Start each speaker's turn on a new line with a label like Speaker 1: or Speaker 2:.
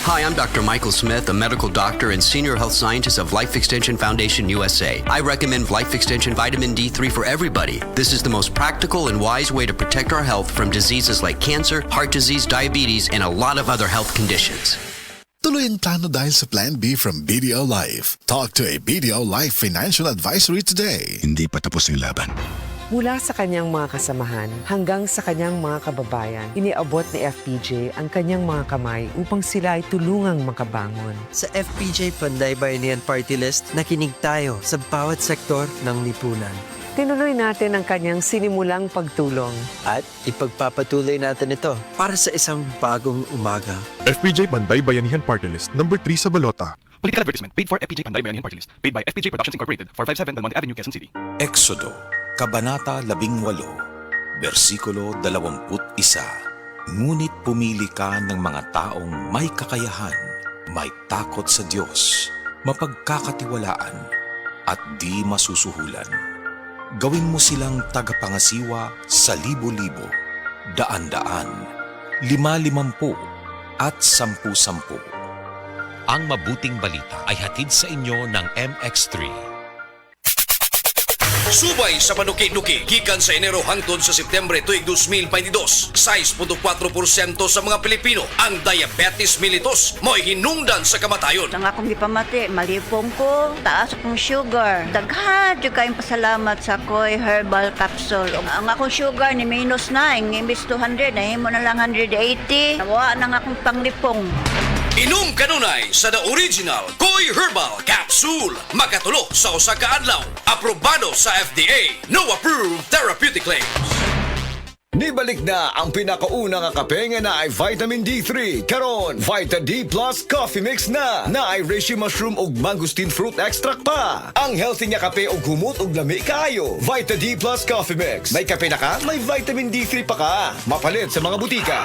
Speaker 1: Hi, I'm Dr. Michael Smith, a medical doctor and senior health scientist of Life Extension Foundation USA. I recommend Life Extension Vitamin D3 for everybody. This is the most practical and wise way to protect our health from diseases like cancer, heart disease, diabetes, and a lot of other health conditions.
Speaker 2: Tuloy ang plano dahil sa Plan B from BDO Life. Talk to a BDO Life financial advisory today.
Speaker 3: Hindi pa tapos ang laban.
Speaker 4: Mula sa kanyang mga kasamahan hanggang sa kanyang mga kababayan, iniabot ni FPJ ang kanyang mga kamay upang sila ay tulungang makabangon.
Speaker 5: Sa FPJ Panday Bayanihan Party List, nakinig tayo sa bawat sektor ng lipunan.
Speaker 4: Tinuloy natin ang kanyang sinimulang pagtulong.
Speaker 5: At ipagpapatuloy natin ito para sa isang bagong umaga.
Speaker 6: FPJ Panday Bayanihan Party List, number 3 sa balota.
Speaker 7: Political advertisement paid for FPJ Panday Bayanihan Party List. Paid by FPJ Productions Incorporated, 457 Belmonte Avenue, Quezon City.
Speaker 8: Exodo, Kabanata 18, versikulo 21. Ngunit pumili ka ng mga taong may kakayahan, may takot sa Diyos, mapagkakatiwalaan, at di masusuhulan. Gawin mo silang tagapangasiwa sa libo-libo, daan-daan, 5-50 at 10-10.
Speaker 9: Ang mabuting balita ay hatid sa inyo ng MX3.
Speaker 10: Subay sa panuki-nuki, gikan sa Enero hangtod sa Setyembre tuig 2022, 6.4% sa mga Pilipino ang diabetes mellitus mo'y hinungdan sa kamatayon.
Speaker 11: Ang akong gipamati, malipong ko, taas akong sugar. Daghan jud kayong pasalamat sa Koy Herbal Capsule. Ang akong sugar ni minus 9, imbis 200, nahimo na lang 180. Nawa nang akong panglipong.
Speaker 10: Inom kanunay sa the original Koy Herbal Capsule. Makatulo sa usa ka adlaw. Aprobado sa FDA. No approved therapeutic claims.
Speaker 12: Nibalik na ang pinakauna nga kape nga na ay vitamin D3. Karon, Vita D Plus Coffee Mix na ay reishi mushroom ug mangosteen fruit extract pa. Ang healthy nga kape ug humot ug lami kaayo. Vita D Plus Coffee Mix. May kape na ka, may vitamin D3 pa ka. Mapalit sa mga butika.